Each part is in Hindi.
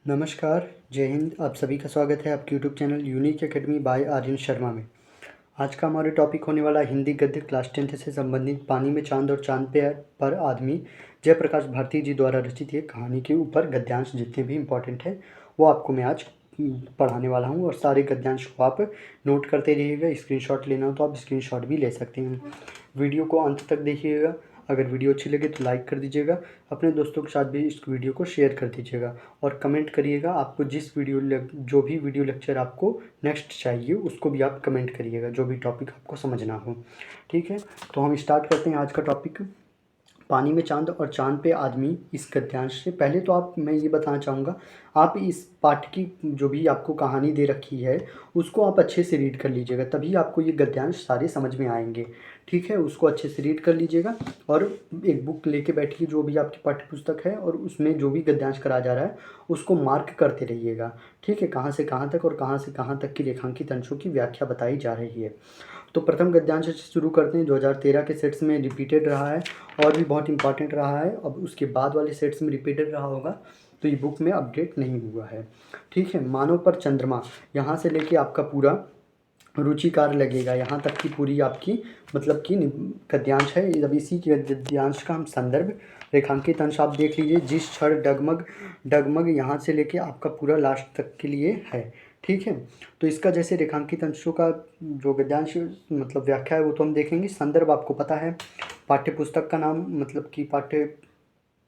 नमस्कार, जय हिंद। आप सभी का स्वागत है आपके YouTube channel unique academy by Aryan Sharma में। आज का हमारा टॉपिक होने वाला है हिंदी गद्य क्लास 10th से संबंधित पानी में चांद और चांद पे पर आदमी जयप्रकाश भारती जी द्वारा रचित ये कहानी के ऊपर गद्यांश जितने भी इम्पोर्टेंट है वो आपको मैं आज पढ़ाने वाला हूँ। और सारे गद्यांश को आप नोट करते रहिएगा। स्क्रीनशॉट लेना हो तो आप स्क्रीनशॉट भी ले सकते हैं। वीडियो को अंत तक देखिएगा। अगर वीडियो अच्छी लगे तो लाइक कर दीजिएगा, अपने दोस्तों के साथ भी इस वीडियो को शेयर कर दीजिएगा और कमेंट करिएगा। आपको जो भी वीडियो लेक्चर आपको नेक्स्ट चाहिए उसको भी आप कमेंट करिएगा, जो भी टॉपिक आपको समझना हो। ठीक है, तो हम स्टार्ट करते हैं आज का टॉपिक, पानी में चांद और चांद पे आदमी इस गद्यांश से। पहले तो मैं ये बताना चाहूँगा, आप इस पाठ की जो भी आपको कहानी दे रखी है उसको आप अच्छे से रीड कर लीजिएगा, तभी आपको ये गद्यांश सारे समझ में आएंगे। ठीक है, उसको अच्छे से रीड कर लीजिएगा और एक बुक लेके बैठिए जो भी आपकी पाठ्य पुस्तक है, और उसमें जो भी गद्यांश कराया जा रहा है उसको मार्क करते रहिएगा। ठीक है, कहाँ से कहाँ तक और कहाँ से कहाँ तक की रेखांकित अंशों की व्याख्या बताई जा रही है। तो प्रथम गद्यांश से शुरू करते हैं। 2013 के सेट्स में रिपीटेड रहा है और भी बहुत इंपॉर्टेंट रहा है। अब उसके बाद वाले सेट्स में रिपीटेड रहा होगा तो ये बुक में अपडेट नहीं हुआ है। ठीक है, मानव पर चंद्रमा, यहाँ से लेके आपका पूरा रुचिकार लगेगा, यहाँ तक की पूरी आपकी मतलब कि गद्यांश है। अब इसी के गद्यांश का हम संदर्भ रेखांकित अंश आप देख लीजिए। जिस क्षण डगमग डगमग यहाँ से लेके आपका पूरा लास्ट तक के लिए है। ठीक है, तो इसका जैसे रेखांकित अंशों का जो गद्यांश मतलब व्याख्या है वो तो हम देखेंगे। संदर्भ आपको पता है, पाठ्य पुस्तक का नाम मतलब कि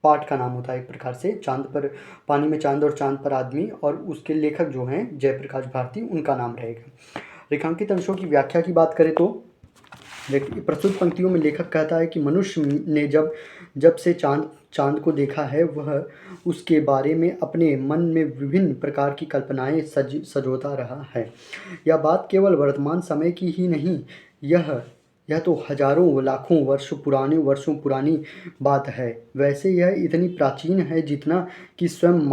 पाठ का नाम होता है एक प्रकार से। चांद पर, पानी में चांद और चांद पर आदमी, और उसके लेखक जो हैं जयप्रकाश भारती, उनका नाम रहेगा। रेखांकित अंशों की व्याख्या की बात करें तो प्रस्तुत पंक्तियों में लेखक कहता है कि मनुष्य ने जब जब से चांद को देखा है वह उसके बारे में अपने मन में विभिन्न प्रकार की कल्पनाएं सजोता रहा है। यह बात केवल वर्तमान समय की ही नहीं, यह तो हजारों लाखों वर्षों पुरानी बात है। वैसे यह इतनी प्राचीन है जितना कि स्वयं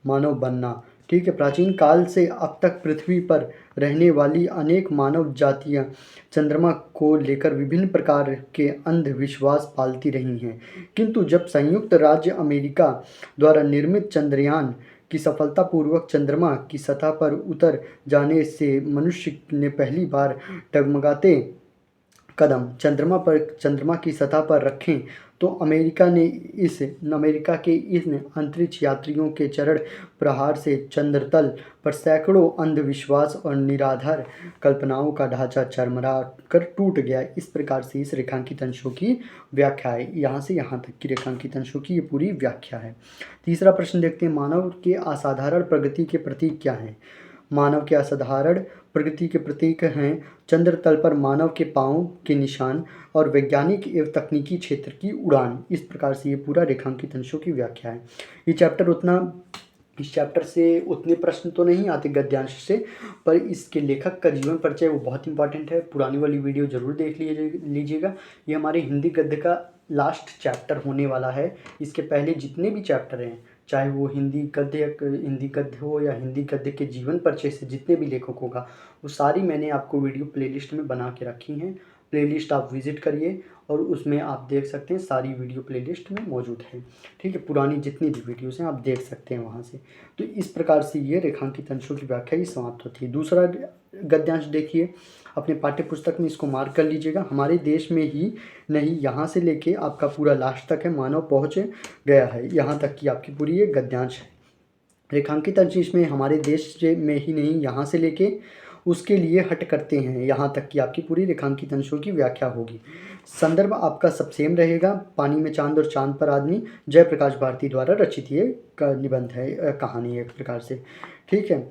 मानव बनना। ठीक है, प्राचीन काल से अब तक पृथ्वी पर रहने वाली अनेक मानव जातियां चंद्रमा को लेकर विभिन्न प्रकार के अंधविश्वास पालती रही हैं, किंतु जब संयुक्त राज्य अमेरिका द्वारा निर्मित चंद्रयान की सफलतापूर्वक चंद्रमा की सतह पर उतर जाने से मनुष्य ने पहली बार डगमगाते कदम चंद्रमा की सतह पर रखें तो अमेरिका के इन अंतरिक्ष यात्रियों के चरण प्रहार से चंद्रतल पर सैकड़ों अंधविश्वास और निराधार कल्पनाओं का ढांचा चरमरा कर टूट गया। इस प्रकार से इस रेखांकित अंशों की व्याख्या है। यहाँ से यहाँ तक की रेखांकित अंशों की ये पूरी व्याख्या है। तीसरा प्रश्न देखते हैं, मानव के असाधारण प्रगति के प्रतीक क्या हैं। मानव के असाधारण प्रगति के प्रतीक हैं चंद्र तल पर मानव के पांव के निशान और वैज्ञानिक एवं तकनीकी क्षेत्र की उड़ान। इस प्रकार से ये पूरा रेखांकित अंशों की व्याख्या है। इस चैप्टर से उतने प्रश्न तो नहीं आते गद्यांश से, पर इसके लेखक का जीवन परिचय वो बहुत इंपॉर्टेंट है। पुरानी वाली वीडियो ज़रूर देख लीजिएगा। ये हमारे हिंदी गद्य का लास्ट चैप्टर होने वाला है। इसके पहले जितने भी चैप्टर हैं, चाहे वो हिंदी गद्य हो या हिंदी गद्य के जीवन परिचय से जितने भी लेखकों का, वो सारी मैंने आपको वीडियो प्लेलिस्ट में बना के रखी हैं। प्लेलिस्ट आप विजिट करिए और उसमें आप देख सकते हैं, सारी वीडियो प्लेलिस्ट में मौजूद है। ठीक है, पुरानी जितनी भी वीडियोस हैं आप देख सकते हैं वहाँ से। तो इस प्रकार से ये रेखांकित अंशों की व्याख्या ही समाप्त होती है। दूसरा गद्यांश देखिए, अपने पाठ्य पुस्तक में इसको मार्क कर लीजिएगा। हमारे देश में ही नहीं, यहाँ से लेके आपका पूरा लास्ट तक है, मानव पहुँच गया है, यहाँ तक की आपकी पूरी ये गद्यांश है। रेखांकित अंश इसमें हमारे देश में ही नहीं, यहाँ से लेके उसके लिए हट करते हैं, यहाँ तक कि आपकी पूरी रेखांकित अंशों की व्याख्या होगी। संदर्भ आपका सब सेम रहेगा। पानी में चांद और चांद पर आदमी जयप्रकाश भारती द्वारा रचित ये निबंध है, कहानी है एक प्रकार से। ठीक है,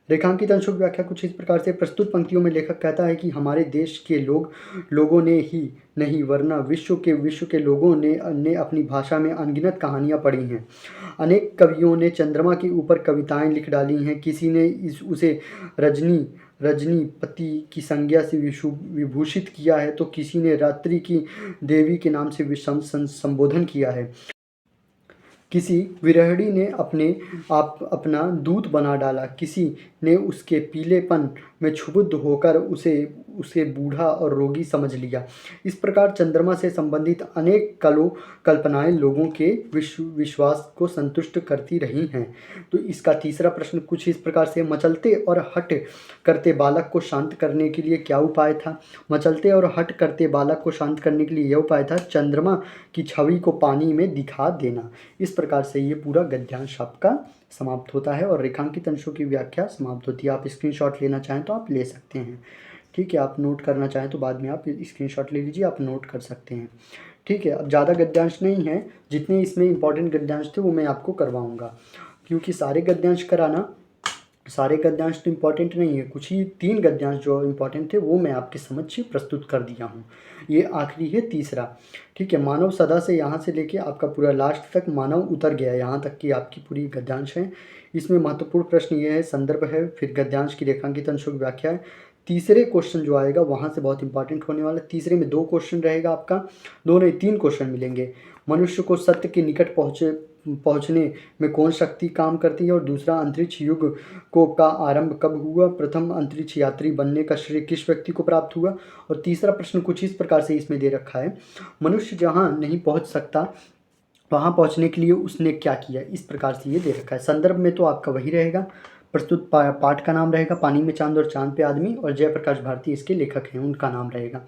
रेखांकित अंशों की व्याख्या कुछ इस प्रकार से। प्रस्तुत पंक्तियों में लेखक कहता है कि हमारे देश के लोगों ने ही नहीं वरना विश्व के लोगों ने अपनी भाषा में अनगिनत कहानियाँ पढ़ी हैं। अनेक कवियों ने चंद्रमा के ऊपर कविताएं लिख डाली हैं। किसी ने उसे रजनीपति की संज्ञा से विभूषित किया है तो किसी ने रात्रि की देवी के नाम से संबोधन किया है। किसी विरहणी ने अपना दूत बना डाला, किसी ने उसके पीलेपन में क्षुब्ध होकर उसे बूढ़ा और रोगी समझ लिया। इस प्रकार चंद्रमा से संबंधित अनेक कल्पनाएं लोगों के विश्वास को संतुष्ट करती रही हैं। तो इसका तीसरा प्रश्न कुछ इस प्रकार से, मचलते और हट करते बालक को शांत करने के लिए क्या उपाय था? मचलते और हट करते बालक को शांत करने के लिए यह उपाय था चंद्रमा की छवि को पानी में दिखा देना। इस प्रकार से ये पूरा गद्यांश आपका समाप्त होता है और रेखांकित अंशों की व्याख्या समाप्त होती है। आप स्क्रीनशॉट लेना चाहें तो आप ले सकते हैं। ठीक है, आप नोट करना चाहें तो बाद में आप स्क्रीनशॉट ले लीजिए, आप नोट कर सकते हैं। ठीक है, अब ज़्यादा गद्यांश नहीं है, जितने इसमें इंपॉर्टेंट गद्यांश थे वो मैं आपको करवाऊँगा, क्योंकि सारे गद्यांश तो इम्पॉर्टेंट नहीं है, कुछ ही 3 गद्यांश जो इम्पॉर्टेंट थे वो मैं आपके समक्ष प्रस्तुत कर दिया हूँ। ये आखिरी है तीसरा। ठीक है, मानव सदा से यहाँ से लेके आपका पूरा लास्ट तक मानव उतर गया, यहाँ तक की आपकी पूरी गद्यांश है। इसमें महत्वपूर्ण प्रश्न ये है, संदर्भ है, फिर गद्यांश की रेखांकित अंशों की व्याख्या है। तीसरे क्वेश्चन जो आएगा वहाँ से बहुत इंपॉर्टेंट होने वाला है। तीसरे में 2 क्वेश्चन रहेगा आपका, 2 नहीं 3 क्वेश्चन मिलेंगे। मनुष्य को सत्य के निकट पहुँचने में कौन शक्ति काम करती है, और दूसरा अंतरिक्ष युग का आरंभ कब हुआ, प्रथम अंतरिक्ष यात्री बनने का श्रेय किस व्यक्ति को प्राप्त हुआ। और तीसरा प्रश्न कुछ इस प्रकार से इसमें दे रखा है, मनुष्य जहाँ नहीं पहुँच सकता वहाँ पहुँचने के लिए उसने क्या किया। इस प्रकार से ये दे रखा है। संदर्भ में तो आपका वही रहेगा, प्रस्तुत पाठ का नाम रहेगा पानी में चांद और चांद पे आदमी, और जयप्रकाश भारती इसके लेखक हैं, उनका नाम रहेगा।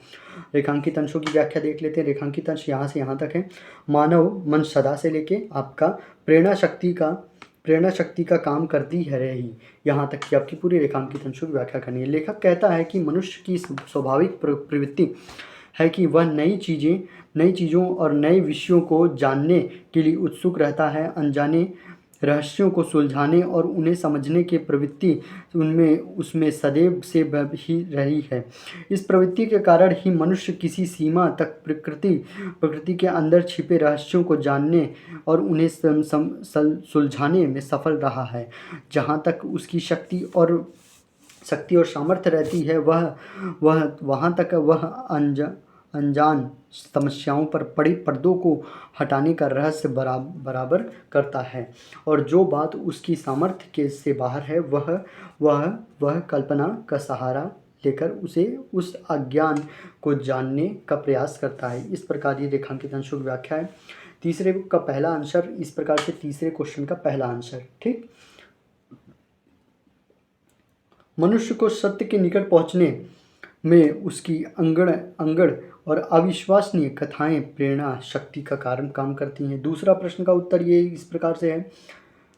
रेखांकित अंशों की व्याख्या देख लेते हैं। रेखांकित अंश यहाँ से यहाँ तक है। मानव मन सदा से लेके आपका प्रेरणा शक्ति का काम करती है रही, यहाँ तक कि आपकी पूरी रेखांकित अंशों की व्याख्या करनी है। लेखक कहता है कि मनुष्य की स्वाभाविक प्रवृत्ति है कि वह नई चीज़ों और नए विषयों को जानने के लिए उत्सुक रहता है। अनजाने रहस्यों को सुलझाने और उन्हें समझने की प्रवृत्ति उसमें सदैव से ही रही है। इस प्रवृत्ति के कारण ही मनुष्य किसी सीमा तक प्रकृति के अंदर छिपे रहस्यों को जानने और उन्हें सुलझाने में सफल रहा है। जहाँ तक उसकी शक्ति और सामर्थ्य रहती है, वहाँ तक वह अनजान समस्याओं पर पड़े पर्दों को हटाने का रहस्य बराबर करता है, और जो बात उसकी सामर्थ्य के से बाहर है वह कल्पना का सहारा लेकर उसे उस अज्ञान को जानने का प्रयास करता है। इस प्रकार ये रेखांकित अंशों की व्याख्या है। तीसरे का पहला आंसर इस प्रकार से, तीसरे क्वेश्चन का पहला आंसर। ठीक, मनुष्य को सत्य के निकट पहुँचने में उसकी अंगड़ और अविश्वसनीय कथाएं प्रेरणा शक्ति का कारण काम करती हैं। दूसरा प्रश्न का उत्तर ये इस प्रकार से है।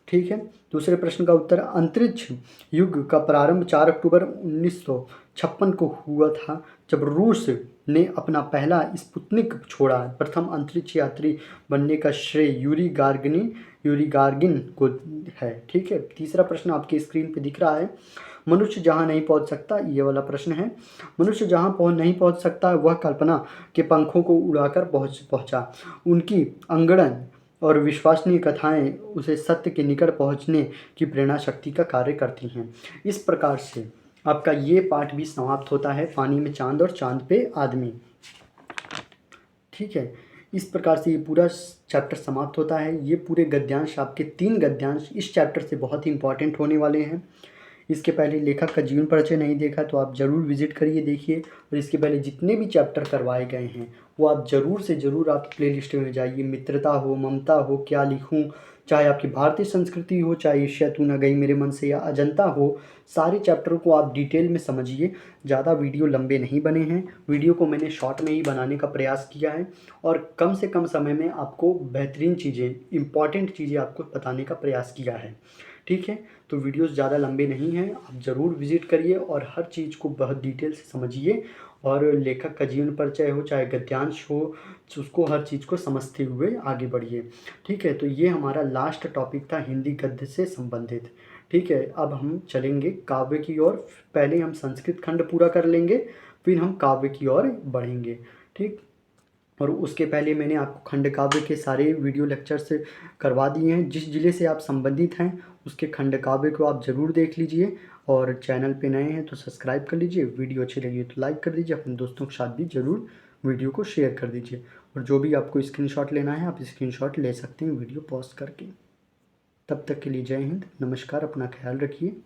ठीक है, दूसरे प्रश्न का उत्तर, अंतरिक्ष युग का प्रारंभ 4 अक्टूबर 1956 को हुआ था, जब रूस ने अपना पहला स्पुतनिक छोड़ा। प्रथम अंतरिक्ष यात्री बनने का श्रेय यूरी गार्गिन को है। ठीक है, तीसरा प्रश्न आपकी स्क्रीन पे दिख रहा है। मनुष्य जहाँ नहीं पहुँच सकता, ये वाला प्रश्न है। मनुष्य जहाँ नहीं पहुँच सकता वह कल्पना के पंखों को उड़ाकर पहुँचा। उनकी अंगड़न और विश्वसनीय कथाएं उसे सत्य के निकट पहुँचने की प्रेरणा शक्ति का कार्य करती हैं। इस प्रकार से आपका ये पाठ भी समाप्त होता है, पानी में चांद और चांद पे आदमी। ठीक है, इस प्रकार से ये पूरा चैप्टर समाप्त होता है। ये पूरे गद्यांश, आपके 3 गद्यांश इस चैप्टर से बहुत ही इंपॉर्टेंट होने वाले हैं। इसके पहले लेखक का जीवन परिचय नहीं देखा तो आप ज़रूर विजिट करिए, देखिए। और इसके पहले जितने भी चैप्टर करवाए गए हैं वो आप ज़रूर से ज़रूर आप प्लेलिस्ट में जाइए। मित्रता हो, ममता हो, क्या लिखूं, चाहे आपकी भारतीय संस्कृति हो, चाहे ईर्ष्या तू न गई मेरे मन से, या अजंता हो, सारे चैप्टरों को आप डिटेल में समझिए। ज़्यादा वीडियो लंबे नहीं बने हैं, वीडियो को मैंने शॉर्ट में ही बनाने का प्रयास किया है, और कम से कम समय में आपको बेहतरीन चीज़ें, इम्पॉर्टेंट चीज़ें आपको बताने का प्रयास किया है। ठीक है, तो वीडियोस ज़्यादा लंबे नहीं हैं, आप ज़रूर विजिट करिए और हर चीज़ को बहुत डिटेल से समझिए। और लेखक का जीवन परिचय हो, चाहे गद्यांश हो, उसको हर चीज़ को समझते हुए आगे बढ़िए। ठीक है, तो ये हमारा लास्ट टॉपिक था हिंदी गद्य से संबंधित। ठीक है, अब हम चलेंगे काव्य की ओर। पहले हम संस्कृत खंड पूरा कर लेंगे, फिर हम काव्य की ओर बढ़ेंगे। ठीक, और उसके पहले मैंने आपको खंड काव्य के सारे वीडियो लेक्चर्स करवा दिए हैं। जिस ज़िले से आप संबंधित हैं उसके खंड काव्य को आप ज़रूर देख लीजिए, और चैनल पे नए हैं तो सब्सक्राइब कर लीजिए। वीडियो अच्छी लगी तो लाइक कर दीजिए, अपने दोस्तों के साथ भी ज़रूर वीडियो को शेयर कर दीजिए। और जो भी आपको स्क्रीनशॉट लेना है आप स्क्रीनशॉट ले सकते हैं वीडियो पॉज करके। तब तक के लिए जय हिंद, नमस्कार, अपना ख्याल रखिए।